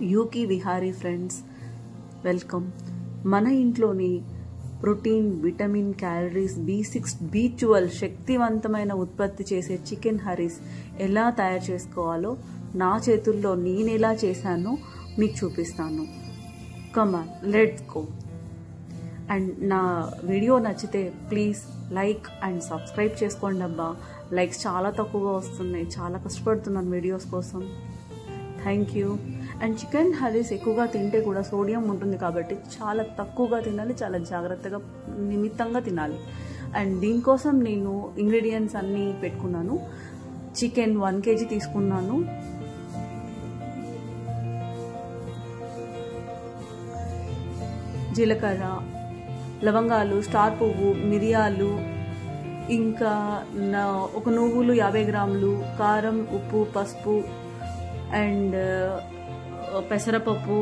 యూకి Vihari friends, welcome. మన ఇంట్లోని protein, vitamin, calories, B6, B12 శక్తివంతమైన ఉత్పత్తి చేసే చికెన్ హరీస్ ఎలా తయారు చేసుకోవాలో నా చేతుల్లో నేను ఎలా చేశానో మీకు చూపిస్తాను. కమాన్, లెట్స్ గో. అండ్ నా వీడియో నచ్చితే ప్లీజ్ లైక్ అండ్ సబ్స్క్రైబ్ చేసుకోండి అబ్బా. లైక్స్ చాలా తక్కువగా వస్తున్నాయి, చాలా కష్టపడుతున్నాను వీడియోస్ కోసం. Thank you. అండ్ చికెన్ హరీస్ ఎక్కువగా తింటే కూడా సోడియం ఉంటుంది కాబట్టి చాలా తక్కువగా తినాలి, చాలా జాగ్రత్తగా నిమిత్తంగా తినాలి. అండ్ దీనికోసం నేను ఇంగ్రీడియంట్స్ అన్నీ పెట్టుకున్నాను. చికెన్ 1 kg తీసుకున్నాను. జీలకర్ర, లవంగాలు, స్టార్ పువ్వు, మిరియాలు, ఇంకా ఒక నువ్వులు 50 గ్రాములు, కారం, ఉప్పు, పసుపు అండ్ పెసరపప్పు,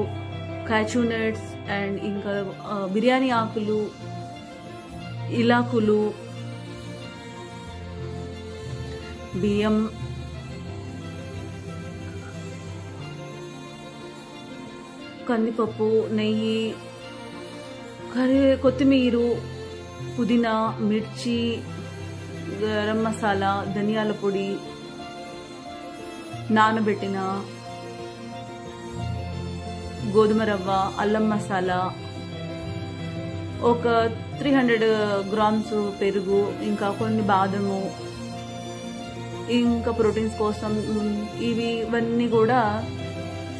కాచూ నట్స్ అండ్ ఇంకా బిర్యానీ ఆకులు, ఇలాకులు, బియ్యం, కందిపప్పు, నెయ్యి, కొత్తిమీర, పుదీనా, మిర్చి, గరం మసాలా, ధనియాల పొడి, నానబెట్టిన గోధుమ రవ్వ, అల్లం మసాలా, ఒక 300 గ్రామ్స్ పెరుగు, ఇంకా కొన్ని బాదము, ఇంకా ప్రోటీన్స్ కోసం ఇవన్నీ కూడా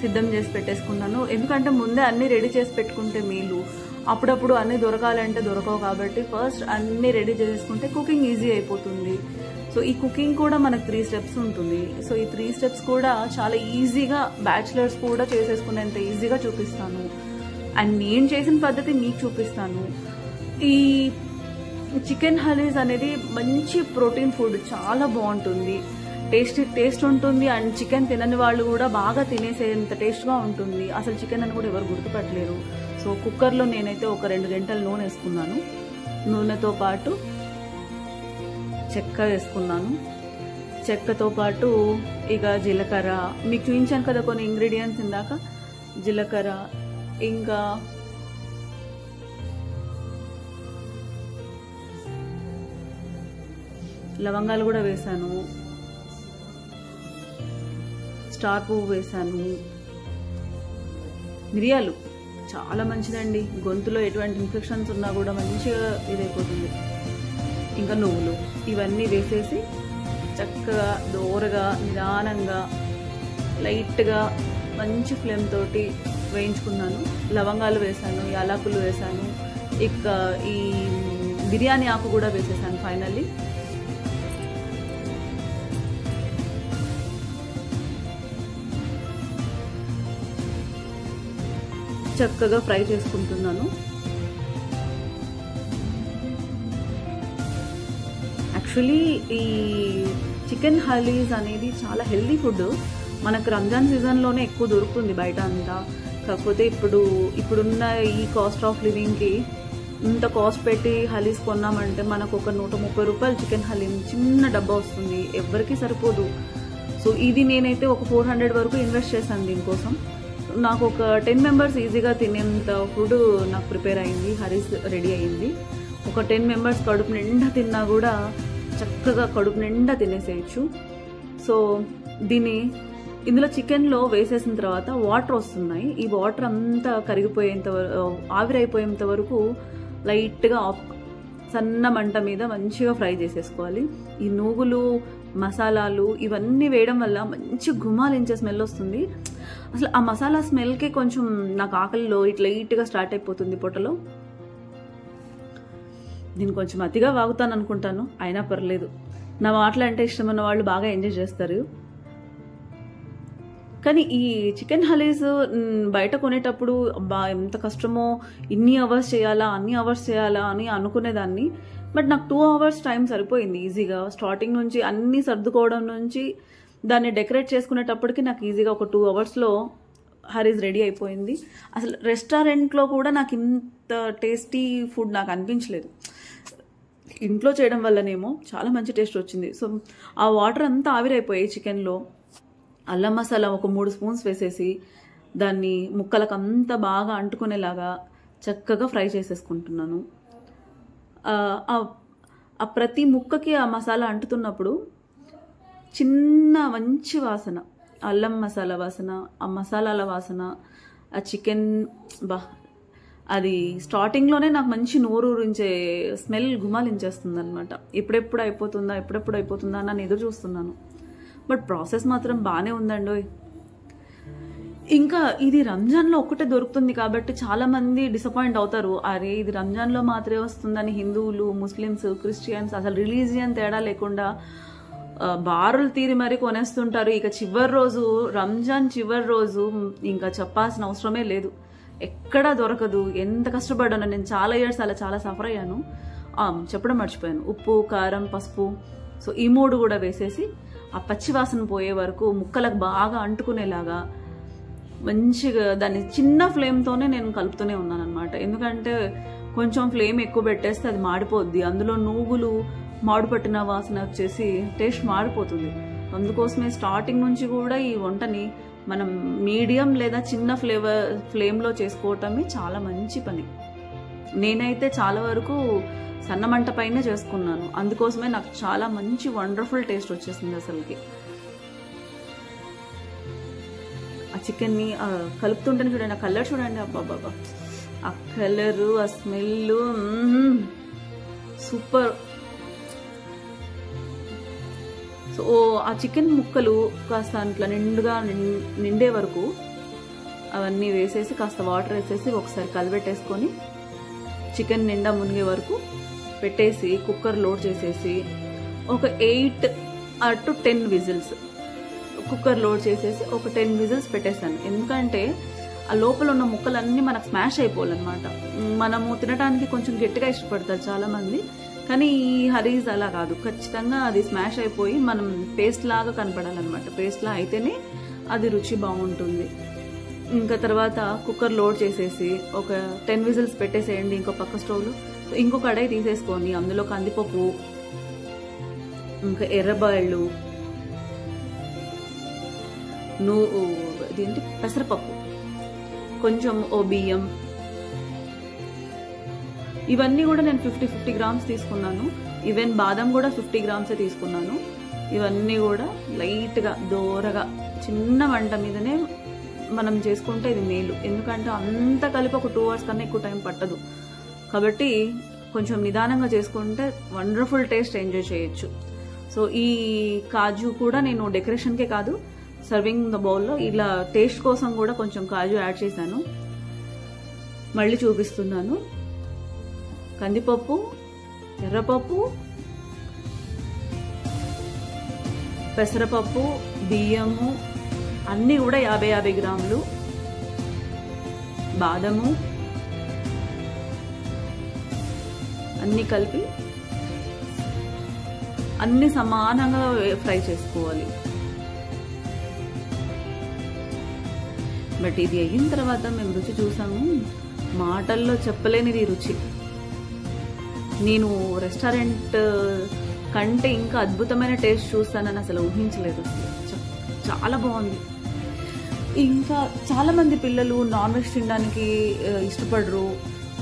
సిద్ధం చేసి పెట్టేసుకున్నాను. ఎందుకంటే ముందే అన్నీ రెడీ చేసి పెట్టుకుంటే మేలు. అప్పుడప్పుడు అన్నీ దొరకాలంటే దొరకవు కాబట్టి ఫస్ట్ అన్నీ రెడీ చేసుకుంటే కుకింగ్ ఈజీ అయిపోతుంది. సో ఈ కుకింగ్ కూడా మనకు 3 స్టెప్స్ ఉంటుంది. సో ఈ 3 స్టెప్స్ కూడా చాలా ఈజీగా బ్యాచిలర్స్ కూడా చేసేసుకునేంత ఈజీగా చూపిస్తాను. అండ్ నేను చేసిన పద్ధతి మీకు చూపిస్తాను. ఈ చికెన్ హరీస్ అనేది మంచి ప్రోటీన్ ఫుడ్, చాలా బాగుంటుంది, టేస్ట్ ఉంటుంది. అండ్ చికెన్ తినని వాళ్ళు కూడా బాగా తినేసేంత టేస్ట్గా ఉంటుంది. అసలు చికెన్ అని కూడా ఎవరు గుర్తుపట్టలేరు. సో కుక్కర్లో నేనైతే ఒక 2 గంటలు నూనె వేసుకున్నాను. నూనెతో పాటు చెక్క వేసుకున్నాను. చెక్కతో పాటు ఇక జీలకర్ర, మీకు చూపించాను కదా కొన్ని ఇంగ్రీడియంట్స్ ఇందాక, జీలకర్ర, ఇంకా లవంగాలు కూడా వేసాను, స్టార్ పువ్వు వేసాను, మిరియాలు చాలా మంచిదండి, గొంతులో ఎటువంటి ఇన్ఫెక్షన్స్ ఉన్నా కూడా మంచిగా ఇదైపోతుంది. ఇంకా నువ్వులు, ఇవన్నీ వేసేసి చక్కగా దోరగా నిదానంగా లైట్గా మంచి ఫ్లేమ్ తోటి వేయించుకున్నాను. లవంగాలు వేసాను, యాలకులు వేసాను, ఇక ఈ బిర్యానీ ఆకు కూడా వేసేసాను ఫైనల్లీ. చక్కగా ఫ్రై చేసుకుంటున్నాను. యాక్చువల్లీ ఈ చికెన్ హరీస్ అనేది చాలా హెల్దీ ఫుడ్. మనకు రంజాన్ సీజన్లోనే ఎక్కువ దొరుకుతుంది బయట అంతా. కాకపోతే ఇప్పుడున్న ఈ కాస్ట్ ఆఫ్ లివింగ్కి ఇంత కాస్ట్ పెట్టి హలీస్ కొన్నామంటే మనకు ఒక 130 రూపాయలు చికెన్ హలీం చిన్న డబ్బా వస్తుంది, ఎవరికి సరిపోదు. సో ఇది నేనైతే ఒక 400 వరకు ఇన్వెస్ట్ చేశాను దీనికోసం. నాకు ఒక 10 మెంబర్స్ ఈజీగా తినేంత ఫుడ్ నాకు ప్రిపేర్ అయింది, హరీస్ రెడీ అయింది. ఒక 10 మెంబర్స్ కడుపు నిండా తిన్నా కూడా చక్కగా కడుపు నిండా తినేసేయచ్చు. సో ఇందులో చికెన్లో వేసేసిన తర్వాత వాటర్ వస్తున్నాయి. ఈ వాటర్ అంతా కరిగిపోయేంత ఆవిరైపోయేంత వరకు లైట్గా సన్న మంట మీద మంచిగా ఫ్రై చేసేసుకోవాలి. ఈ నువ్వులు, మసాలాలు ఇవన్నీ వేయడం వల్ల మంచి గుమాలించే స్మెల్ వస్తుంది. అసలు ఆ మసాలా స్మెల్కే కొంచెం నాకు ఆకలిలో ఇట్లా లైట్గా స్టార్ట్ అయిపోతుంది పొట్టలో. నేను కొంచెం అతిగా వాగుతాను అనుకుంటాను, అయినా పర్లేదు. నా మాటలు అంటే ఇష్టమైన వాళ్ళు బాగా ఎంజాయ్ చేస్తారు. కానీ ఈ చికెన్ హరీస్ బయట కొనేటప్పుడు ఎంత కష్టమో, ఇన్ని అవర్స్ చేయాలా అన్ని అవర్స్ చేయాలా అని అనుకునేదాన్ని. బట్ నాకు 2 hours టైం సరిపోయింది ఈజీగా. స్టార్టింగ్ నుంచి అన్నీ సర్దుకోవడం నుంచి దాన్ని డెకరేట్ చేసుకునేటప్పటికి నాకు ఈజీగా ఒక 2 hours హరీస్ రెడీ అయిపోయింది. అసలు రెస్టారెంట్లో కూడా నాకు ఇంత టేస్టీ ఫుడ్ నాకు అనిపించలేదు. ఇంట్లో చేయడం వల్లనేమో చాలా మంచి టేస్ట్ వచ్చింది. సో ఆ వాటర్ అంతా ఆవిరైపోయాయి చికెన్లో. అల్లం మసాలా ఒక 3 స్పూన్స్ వేసేసి దాన్ని ముక్కలకు అంత బాగా అంటుకునేలాగా చక్కగా ఫ్రై చేసేసుకుంటున్నాను. ఆ ప్రతి ముక్కకి ఆ మసాలా అంటుతున్నప్పుడు చిన్న మంచి వాసన, అల్లం మసాలా వాసన, ఆ మసాలాల వాసన, ఆ చికెన్ అది స్టార్టింగ్లోనే నాకు మంచి నోరూరించే స్మెల్ గుమాలించేస్తుంది అనమాట. ఎప్పుడెప్పుడు అయిపోతుందా అని ఎదురు చూస్తున్నాను. బట్ ప్రాసెస్ మాత్రం బాగానే ఉందండి. ఇంకా ఇది రంజాన్లో ఒక్కటే దొరుకుతుంది కాబట్టి చాలామంది డిసప్పాయింట్ అవుతారు. అరే ఇది రంజాన్లో మాత్రమే వస్తుందని హిందువులు, ముస్లిమ్స్, క్రిస్టియన్స్ అసలు రిలీజియన్ తేడా లేకుండా బారులు తీరి మరీ కొనేస్తుంటారు. ఇక చివరి రోజు, రంజాన్ చివరి రోజు ఇంకా చెప్పాల్సిన అవసరమే లేదు, ఎక్కడా దొరకదు. ఎంత కష్టపడ్డాను నేను, చాలా ఇయర్స్ అలా చాలా సఫర్ అయ్యాను. చెప్పడం మర్చిపోయాను, ఉప్పు, కారం, పసుపు, సో ఈ 3 కూడా వేసేసి ఆ పచ్చి వాసన పోయే వరకు ముక్కలకు బాగా అంటుకునేలాగా మంచిగా దాన్ని చిన్న ఫ్లేమ్తోనే నేను కలుపుతూనే ఉన్నాను అనమాట. ఎందుకంటే కొంచెం ఫ్లేమ్ ఎక్కువ పెట్టేస్తే అది మాడిపోద్ది, అందులో నువ్వులు మాడు పట్టిన వాసన వచ్చేసి టేస్ట్ మాడిపోతుంది. అందుకోసమే స్టార్టింగ్ నుంచి కూడా ఈ వంటని మనం మీడియం లేదా చిన్న ఫ్లేమ్లో చేసుకోవటమే చాలా మంచి పని. నేనైతే చాలా వరకు సన్నమంట పైనే చేసుకున్నాను, అందుకోసమే నాకు చాలా మంచి వండర్ఫుల్ టేస్ట్ వచ్చేసింది అసలుకి. ఆ చికెన్ని కలుపుతుంటేనే చూడండి, ఆ కలర్ చూడండి, అబ్బాబాబా ఆ కలరు, ఆ స్మెల్ సూపర్. సో ఆ చికెన్ ముక్కలు కాస్త అట్లా నిండుగా నిండే వరకు అవన్నీ వేసేసి కాస్త వాటర్ వేసేసి ఒకసారి కలిపెట్టేసుకొని చికెన్ నిండా మునిగే వరకు పెట్టేసి కుక్కర్ లోడ్ చేసేసి ఒక 8 to 10 విజిల్స్ కుక్కర్ లోడ్ చేసేసి ఒక 10 విజిల్స్ పెట్టేశాను. ఎందుకంటే ఆ లోపల ఉన్న ముక్కలన్నీ మనకు స్మాష్ అయిపోవాలన్నమాట. మనము తినడానికి కొంచెం గట్టిగా ఇష్టపడతారు చాలామంది, కానీ ఈ హరీస్ అలా కాదు, ఖచ్చితంగా అది స్మాష్ అయిపోయి మనం పేస్ట్ లాగా కనపడాలన్నమాట. పేస్ట్లా అయితేనే అది రుచి బాగుంటుంది. ఇంకా తర్వాత కుక్కర్ లోడ్ చేసేసి ఒక 10 విజిల్స్ పెట్టేసేయండి ఇంకో పక్క స్టవ్లో. ఇంకో కడాయి తీసేసుకొని అందులో కందిపప్పు, ఇంకా ఎర్రబాయళ్ళు, ఇదేంటి పెసరపప్పు, కొంచెం బియ్యం, ఇవన్నీ కూడా నేను 50 గ్రామ్స్ తీసుకున్నాను. ఈవెన్ బాదం కూడా 50 గ్రామ్సే తీసుకున్నాను. ఇవన్నీ కూడా లైట్గా దోరగా చిన్న మంట మీదనే మనం చేసుకుంటే ఇది మేలు. ఎందుకంటే అంత కలిపి ఒక 2 hours కన్నా ఎక్కువ టైం పట్టదు కాబట్టి కొంచెం నిదానంగా చేసుకుంటే వండర్ఫుల్ టేస్ట్ ఎంజాయ్ చేయొచ్చు. సో ఈ కాజు కూడా నేను డెకరేషన్కే కాదు, సర్వింగ్ ద బౌల్లో ఇలా టేస్ట్ కోసం కూడా కొంచెం కాజు యాడ్ చేశాను. మళ్ళీ చూపిస్తున్నాను. కందిపప్పు, ఎర్రపప్పు, పెసరపప్పు, బియ్యము అన్నీ కూడా 50 గ్రాములు, బాదము అన్నీ కలిపి అన్ని సమానంగా ఫ్రై చేసుకోవాలి. బట్ ఇది అయిన తర్వాత మేము రుచి చూసాము, మాటల్లో చెప్పలేనిది రుచి. నేను రెస్టారెంట్ కంటే ఇంకా అద్భుతమైన టేస్ట్ చూస్తానని అసలు ఊహించలేదు. చాలా బాగుంది. ఇంకా చాలామంది పిల్లలు నాన్ వెజ్ తినడానికి ఇష్టపడరు,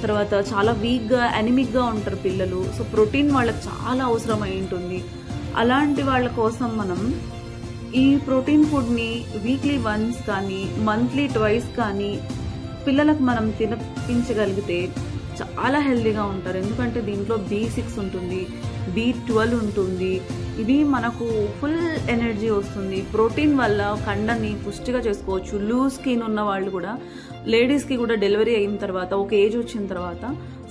తర్వాత చాలా వీక్గా ఎనిమిక్గా ఉంటారు పిల్లలు. సో ప్రోటీన్ వాళ్ళకి చాలా అవసరమై ఉంటుంది. అలాంటి వాళ్ళ కోసం మనం ఈ ప్రోటీన్ ఫుడ్ని వీక్లీ వన్స్ కానీ మంత్లీ ట్వైస్ కానీ పిల్లలకు మనం తినిపించగలిగితే చాలా హెల్తీగా ఉంటారు. ఎందుకంటే దీంట్లో B6 ఉంటుంది, B12 ఉంటుంది. ఇవి మనకు ఫుల్ ఎనర్జీ వస్తుంది. ప్రోటీన్ వల్ల కండని పుష్టిగా చేసుకోవచ్చు. లూజ్ స్కిన్ ఉన్న వాళ్ళు కూడా, లేడీస్కి కూడా డెలివరీ అయిన తర్వాత ఒక ఏజ్ వచ్చిన తర్వాత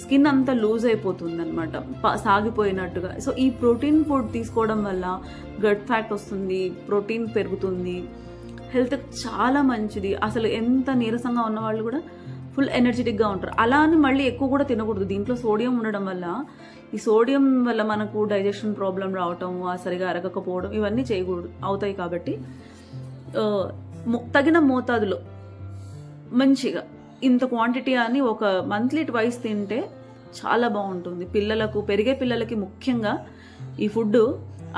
స్కిన్ అంతా లూజ్ అయిపోతుంది అనమాట, సాగిపోయినట్టుగా. సో ఈ ప్రోటీన్ ఫుడ్ తీసుకోవడం వల్ల గట్ ఫ్యాట్ వస్తుంది, ప్రోటీన్ పెరుగుతుంది, హెల్త్ చాలా మంచిది. అసలు ఎంత నీరసంగా ఉన్న వాళ్ళు కూడా ఫుల్ ఎనర్జెటిక్గా ఉంటారు. అలా అని మళ్ళీ ఎక్కువ కూడా తినకూడదు. దీంట్లో సోడియం ఉండడం వల్ల, ఈ సోడియం వల్ల మనకు డైజెషన్ ప్రాబ్లం రావటం, సరిగా అరగకపోవడం ఇవన్నీ చేయకూడదు అవుతాయి. కాబట్టి తగిన మోతాదులో మంచిగా ఇంత క్వాంటిటీ అని ఒక మంత్లీ ట్వైస్ తింటే చాలా బాగుంటుంది. పిల్లలకు, పెరిగే పిల్లలకి ముఖ్యంగా ఈ ఫుడ్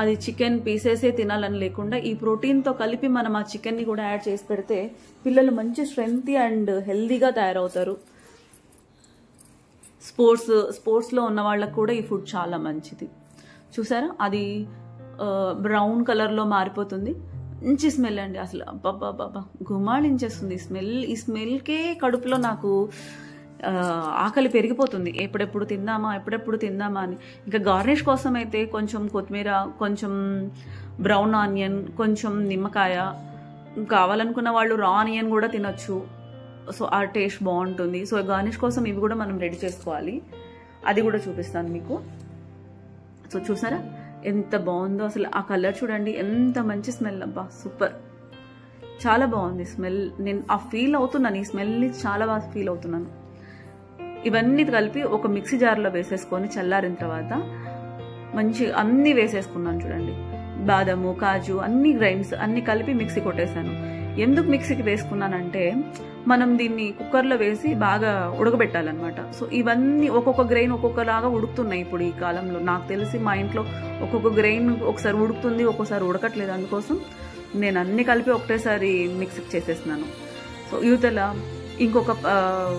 అది చికెన్ పీసెసే తినాలని లేకుండా ఈ ప్రోటీన్తో కలిపి మనం ఆ చికెన్ని కూడా యాడ్ చేసి పెడితే పిల్లలు మంచి స్ట్రెంగ్తీ అండ్ హెల్దీగా తయారవుతారు. స్పోర్ట్స్లో ఉన్న వాళ్ళకు కూడా ఈ ఫుడ్ చాలా మంచిది. చూసారా, అది బ్రౌన్ కలర్లో మారిపోతుంది. మంచి స్మెల్ అండి, అసలు అబ్బా గుమాళించేస్తుంది స్మెల్. ఈ స్మెల్కే కడుపులో నాకు ఆకలి పెరిగిపోతుంది, ఎప్పుడెప్పుడు తిందామా అని. ఇంకా గార్నిష్ కోసం అయితే కొంచెం కొత్తిమీర, కొంచెం బ్రౌన్ ఆనియన్, కొంచెం నిమ్మకాయ, కావాలనుకున్న వాళ్ళు రా ఆనియన్ కూడా తినొచ్చు. సో ఆ టేస్ట్ బాగుంటుంది. సో గార్నిష్ కోసం ఇవి కూడా మనం రెడీ చేసుకోవాలి, అది కూడా చూపిస్తాను మీకు. సో చూసారా ఎంత బాగుందో, అసలు ఆ కలర్ చూడండి, ఎంత మంచి స్మెల్. అబ్బా సూపర్, చాలా బాగుంది స్మెల్. నేను ఆ ఫీల్ అవుతున్నాను, ఈ స్మెల్ని చాలా బాగా ఫీల్ అవుతున్నాను. ఇవన్నీ కలిపి ఒక మిక్సీ జార్లో వేసేసుకొని చల్లారిన తర్వాత మంచి అన్నీ వేసేసుకున్నాను చూడండి. బాదము, కాజు, అన్ని గ్రైండ్స్ అన్ని కలిపి మిక్సీ కొట్టేశాను. ఎందుకు మిక్సీకి వేసుకున్నానంటే మనం దీన్ని కుక్కర్లో వేసి బాగా ఉడకబెట్టాలన్నమాట. సో ఇవన్నీ ఒక్కొక్క గ్రెయిన్ ఒక్కొక్కలాగా ఉడుకుతున్నాయి ఇప్పుడు ఈ కాలంలో. నాకు తెలిసి మా ఇంట్లో ఒక్కొక్క గ్రెయిన్ ఒకసారి ఉడుకుతుంది, ఒక్కోసారి ఉడకట్లేదు. అందుకోసం నేను అన్ని కలిపి ఒకటేసారి మిక్సీకి చేసేస్తున్నాను. సో యువతల ఇంకొక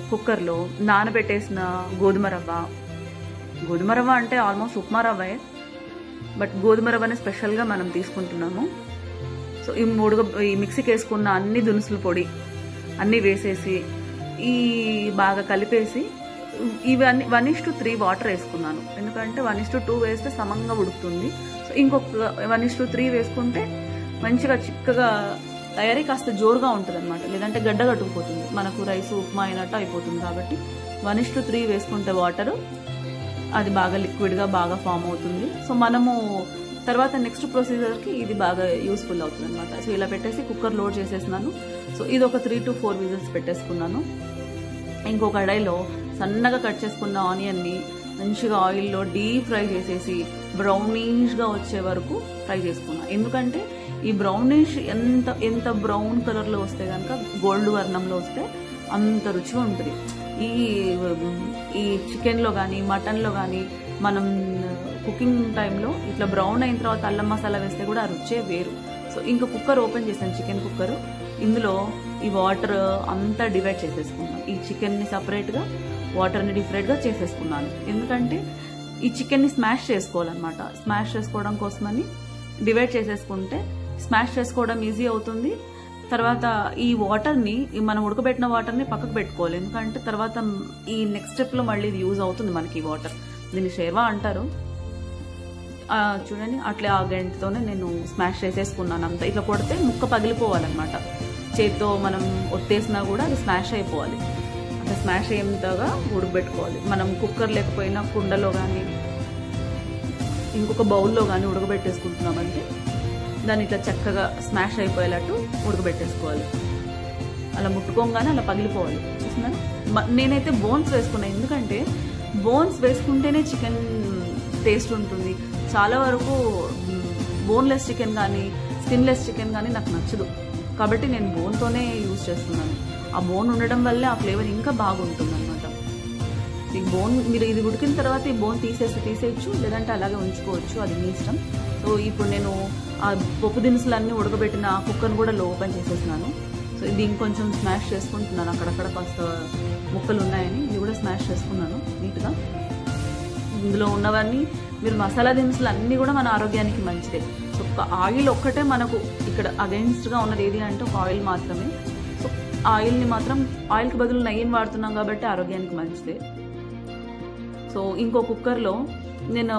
కుక్కర్లో నానబెట్టేసిన గోధుమ రవ్వ అంటే ఆల్మోస్ట్ ఉప్మా రవ్వే, బట్ గోధుమ రవ్వని స్పెషల్గా మనం తీసుకుంటున్నాము. సో ఈ మిక్సీకి వేసుకున్న అన్ని దినుసుల పొడి అన్నీ వేసేసి ఈ బాగా కలిపేసి ఇవన్నీ 1:3 వాటర్ వేసుకున్నాను. ఎందుకంటే 1:2 వేస్తే సమంగా ఉడుకుతుంది. సో ఇంకొక 1:3 వేసుకుంటే మంచిగా చిక్కగా తయారీ కాస్త జోరుగా ఉంటుంది అనమాట, లేదంటే గడ్డ కట్టుకుపోతుంది, మనకు రైస్ ఉప్మా అయినట్టు అయిపోతుంది. కాబట్టి 1:3 వేసుకుంటే వాటరు అది బాగా లిక్విడ్గా బాగా ఫామ్ అవుతుంది. సో మనము తర్వాత నెక్స్ట్ ప్రొసీజర్కి ఇది బాగా యూస్ఫుల్ అవుతుంది అనమాట. సో ఇలా పెట్టేసి కుక్కర్ లోడ్ చేసేసినాను. సో ఇది ఒక 3 to 4 విజిల్స్ పెట్టేసుకున్నాను. ఇంకో కడాయిలో సన్నగా కట్ చేసుకున్న ఆనియన్ని మంచిగా ఆయిల్లో డీప్ ఫ్రై చేసేసి బ్రౌనిష్గా వచ్చే వరకు ఫ్రై చేసుకున్నాను. ఎందుకంటే ఈ బ్రౌనిష్ ఎంత బ్రౌన్ కలర్లో వస్తే కనుక, గోల్డ్ వర్ణంలో వస్తే అంత రుచిగా ఉంటుంది. ఈ చికెన్లో కానీ మటన్లో కానీ మనం కుకింగ్ టైంలో ఇట్లా బ్రౌన్ అయిన తర్వాత అల్లం మసాలా వేస్తే కూడా ఆ రుచే వేరు. సో ఇంకా కుక్కర్ ఓపెన్ చేశాను, చికెన్ కుక్కర్. ఇందులో ఈ వాటర్ అంతా డివైడ్ చేసేసుకున్నాను. ఈ చికెన్ని సపరేట్గా, వాటర్ని డిఫరెంట్గా చేసేసుకున్నాను. ఎందుకంటే ఈ చికెన్ని స్మాష్ చేసుకోవాలన్నమాట. స్మాష్ చేసుకోవడం కోసమని డివైడ్ చేసేసుకుంటే స్మాష్ చేసుకోవడం ఈజీ అవుతుంది. తర్వాత ఈ వాటర్ని, మనం ఉడకబెట్టిన వాటర్ని పక్కకు పెట్టుకోవాలి. ఎందుకంటే తర్వాత ఈ నెక్స్ట్ స్టెప్లో మళ్ళీ ఇది యూజ్ అవుతుంది మనకి. ఈ వాటర్ దీన్ని షేర్వా అంటారు. చూడండి అట్లా ఆ గంటతోనే నేను స్మాష్ చేసేసుకున్నాను. అంతా ఇట్లా కొడితే ముక్క పగిలిపోవాలన్నమాట. చేతితో మనం ఒత్తేసినా కూడా అది స్మాష్ అయిపోవాలి. అట్లా స్మాష్ అయ్యేంతగా ఉడకబెట్టుకోవాలి. మనం కుక్కర్ లేకపోయినా కుండలో కానీ ఇంకొక బౌల్లో కానీ ఉడకబెట్టేసుకుంటున్నామంటే దాన్ని ఇట్లా చక్కగా స్మాష్ అయిపోయేటట్టు ఉడకబెట్టేసుకోవాలి. అలా ముట్టుకోగానే అలా పగిలిపోవాలి. చూస్తున్నాను, నేనైతే బోన్స్ వేసుకున్నాను. ఎందుకంటే బోన్స్ వేసుకుంటేనే చికెన్ టేస్ట్ ఉంటుంది. చాలా వరకు బోన్లెస్ చికెన్ కానీ స్కిన్లెస్ చికెన్ కానీ నాకు నచ్చదు. కాబట్టి నేను బోన్తోనే యూజ్ చేస్తున్నాను. ఆ బోన్ ఉండడం వల్లే ఆ ఫ్లేవర్ ఇంకా బాగుంటుంది అనమాట. ఈ బోన్ మీరు ఇది ఉడికిన తర్వాత ఈ బోన్ తీసేయచ్చు, లేదంటే అలాగే ఉంచుకోవచ్చు, అది మీ ఇష్టం. సో ఇప్పుడు నేను ఆ పప్పు దినుసులన్నీ ఉడకబెట్టిన కుక్కర్ని కూడా ఓపెన్ చేసేసినాను. సో ఇది ఇంకొంచెం స్మాష్ చేసుకుంటున్నాను. అక్కడక్కడ కాస్త ముక్కలు ఉన్నాయని ఇది కూడా స్మాష్ చేసుకున్నాను నీట్గా. ఇందులో ఉన్నవన్నీ మీరు మసాలా దినుసులు అన్నీ కూడా మన ఆరోగ్యానికి మంచిదే. సో ఆయిల్ ఒక్కటే మనకు ఇక్కడ అగెన్స్ట్గా ఉన్నది ఏది అంటే ఒక ఆయిల్ మాత్రమే. సో ఆయిల్ని మాత్రం, ఆయిల్కి బదులు నెయ్యిని వాడుతున్నాం కాబట్టి ఆరోగ్యానికి మంచిదే. సో ఇంకో కుక్కర్లో నేను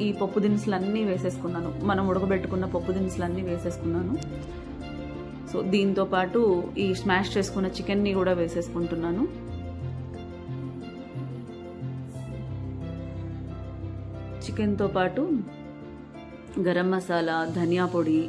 ఈ పప్పు దినుసులన్నీ వేసేసుకున్నాను. మనం ఉడకబెట్టుకున్న పప్పు దినుసులన్నీ వేసేసుకున్నాను. సో దీంతో పాటు ఈ స్మాష్ చేసుకున్న చికెన్ని కూడా వేసేసుకుంటున్నాను. చికెన్తో పాటు గరం మసాలా, ధనియా పొడి,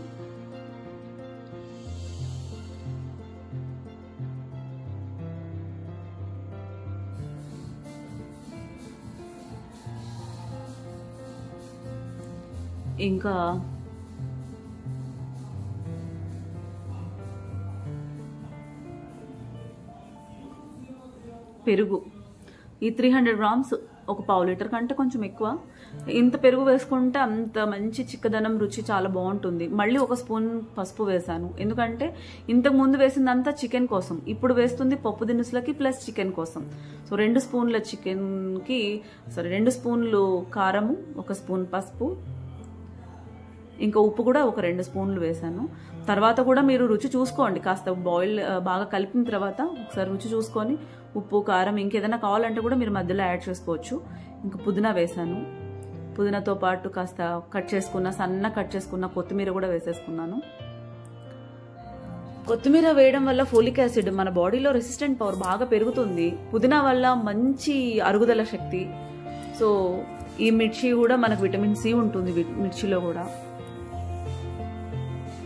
ఇంకా పెరుగు, ఈ 300 grams ఒక పావు లీటర్ కంటే కొంచెం ఎక్కువ. ఇంత పెరుగు వేసుకుంటే అంత మంచి చిక్కదనం రుచి చాలా బాగుంటుంది. మళ్ళీ 1 స్పూన్ పసుపు వేసాను, ఎందుకంటే ఇంతకు ముందు వేసిందంతా చికెన్ కోసం, ఇప్పుడు వేస్తుంది పప్పు దినుసులకి ప్లస్ చికెన్ కోసం. సో 2 స్పూన్ల చికెన్కి 2 స్పూన్లు కారము, 1 స్పూన్ పసుపు, ఇంకా ఉప్పు కూడా ఒక 2 స్పూన్లు వేసాను. తర్వాత కూడా మీరు రుచి చూసుకోండి, కాస్త బాయిల్ బాగా కలిపిన తర్వాత ఒకసారి రుచి చూసుకొని ఉప్పు కారం ఇంకేదైనా కావాలంటే కూడా మీరు మధ్యలో యాడ్ చేసుకోవచ్చు. ఇంకా పుదీనా వేసాను, పుదీనాతో పాటు కాస్త సన్న కట్ చేసుకున్న కొత్తిమీర కూడా వేసేసుకున్నాను. కొత్తిమీర వేయడం వల్ల ఫోలిక్ యాసిడ్ మన బాడీలో రెసిస్టెంట్ పవర్ బాగా పెరుగుతుంది. పుదీనా వల్ల మంచి అరుగుదల శక్తి. సో ఈ మిర్చి కూడా మనకు విటమిన్ సి ఉంటుంది మిర్చిలో కూడా.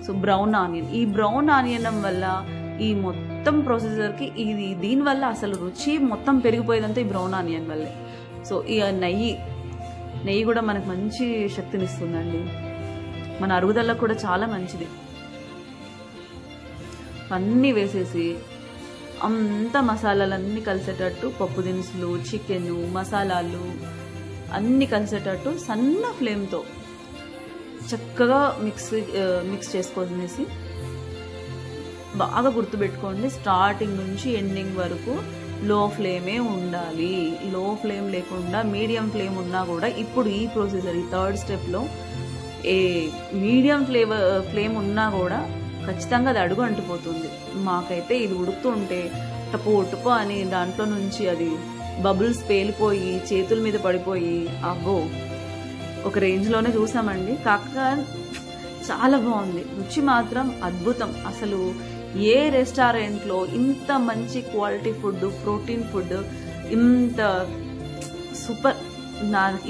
సో బ్రౌన్ ఆనియన్, ఈ బ్రౌన్ ఆనియన్ వల్ల ఈ మొత్తం ప్రొసీజర్కి దీనివల్ల అసలు రుచి మొత్తం పెరిగిపోయేదంతా ఈ బ్రౌన్ ఆనియన్ వల్లే. సో ఈ నెయ్యి కూడా మనకు మంచి శక్తినిస్తుందండి, మన అరుగుదలకు కూడా చాలా మంచిది. అన్నీ వేసేసి అంత మసాలాలన్నీ కలిసేటట్టు, పప్పు దినుసులు, చికెన్ మసాలాలు అన్నీ కలిసేటట్టు సన్న ఫ్లేమ్తో చక్కగా మిక్స్ చేసుకొనేసి బాగా గుర్తుపెట్టుకోండి, స్టార్టింగ్ నుంచి ఎండింగ్ వరకు లో ఫ్లేమే ఉండాలి. లో ఫ్లేమ్ లేకుండా మీడియం ఫ్లేమ్ ఉన్నా కూడా ఇప్పుడు ఈ ప్రొసీజర్, ఈ 3rd స్టెప్లో మీడియం ఫ్లేమ్ ఉన్నా కూడా ఖచ్చితంగా అది అడుగు అంటిపోతుంది. మాకైతే ఇది ఉడుకుతూ ఉంటే టపో అని దాంట్లో నుంచి అది బబుల్స్ పేలిపోయి చేతుల మీద పడిపోయి అబ్బో ఒక రేంజ్లోనే చూసామండి. కాక చాలా బాగుంది, రుచి మాత్రం అద్భుతం. అసలు ఏ రెస్టారెంట్లో ఇంత మంచి క్వాలిటీ ఫుడ్, ప్రోటీన్ ఫుడ్ ఇంత సూపర్.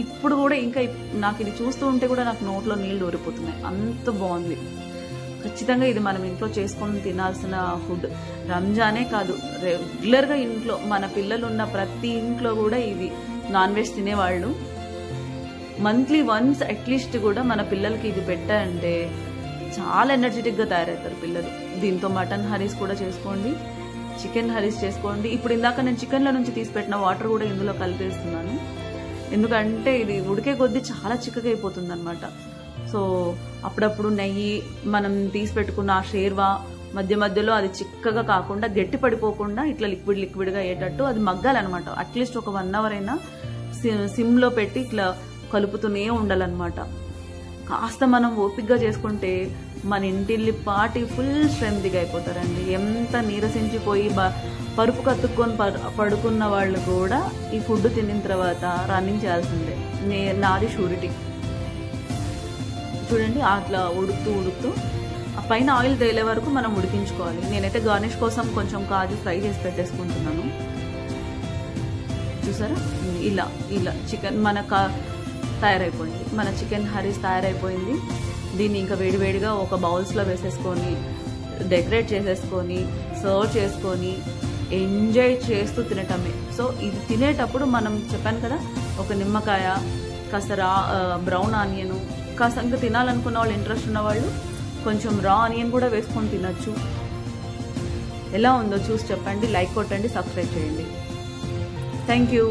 ఇప్పుడు కూడా ఇంకా నాకు ఇది చూస్తూ ఉంటే కూడా నాకు నోట్లో నీళ్ళు ఊరిపోతున్నాయి, అంత బాగుంది. ఖచ్చితంగా ఇది మనం ఇంట్లో చేసుకొని తినాల్సిన ఫుడ్. రంజానే కాదు, రెగ్యులర్గా ఇంట్లో మన పిల్లలు ఉన్న ప్రతి ఇంట్లో కూడా ఇది నాన్ వెజ్ తినేవాళ్ళు మంత్లీ వన్స్ అట్లీస్ట్ కూడా మన పిల్లలకి ఇది పెట్టారంటే చాలా ఎనర్జెటిక్గా తయారవుతారు పిల్లలు. దీంతో మటన్ హరీస్ కూడా చేసుకోండి, చికెన్ హరీస్ చేసుకోండి. ఇప్పుడు ఇందాక నేను చికెన్లో నుంచి తీసిపెట్టిన వాటర్ కూడా ఇందులో కలిపేస్తున్నాను, ఎందుకంటే ఇది ఉడికే కొద్దీ చాలా చిక్కగా అయిపోతుంది అనమాట. సో అప్పుడప్పుడు నెయ్యి, మనం తీసి పెట్టుకున్న ఆ షేర్వా మధ్యలో అది చిక్కగా కాకుండా గట్టి పడిపోకుండా ఇట్లా లిక్విడ్గా అయ్యేటట్టు అది మగ్గాలన్నమాట. అట్లీస్ట్ ఒక 1 అవర్ అయినా సిమ్లో పెట్టి ఇట్లా కలుపుతూనే ఉండాలన్నమాట. కాస్త మనం ఓపికగా చేసుకుంటే మన ఇంటిల్లి పాటి ఫుల్ స్ట్రెంత్గా అయిపోతారండి. ఎంత నీరసించిపోయి పరుపు కత్తుక్కొని పడుకున్న వాళ్ళు కూడా ఈ ఫుడ్ తినిన తర్వాత రన్నింగ్ చేయాల్సిందే, నాది షూరిటీ. చూడండి అట్లా ఉడుకుతూ ఆ పైన ఆయిల్ తేలే వరకు మనం ఉడికించుకోవాలి. నేనైతే గార్నిష్ కోసం కొంచెం కాజు ఫ్రై చేసి పెట్టేసుకుంటున్నాను. చూసారా, ఇలా చికెన్ తయారైపోయింది, మన చికెన్ హరీస్ తయారైపోయింది. దీన్ని ఇంకా వేడివేడిగా ఒక బౌల్స్లో వేసేసుకొని డెకరేట్ చేసేసుకొని సర్వ్ చేసుకొని ఎంజాయ్ చేస్తూ తినటమే. సో ఇది తినేటప్పుడు మనం చెప్పాను కదా, ఒక నిమ్మకాయ, కాస్త బ్రౌన్ ఆనియన్, కాస్త ఇంకా తినాలనుకున్న వాళ్ళు, ఇంట్రెస్ట్ ఉన్న వాళ్ళు కొంచెం రా ఆనియన్ కూడా వేసుకొని తినచ్చు. ఎలా ఉందో చూసి చెప్పండి, లైక్ కొట్టండి, సబ్స్క్రైబ్ చేయండి. Thank you.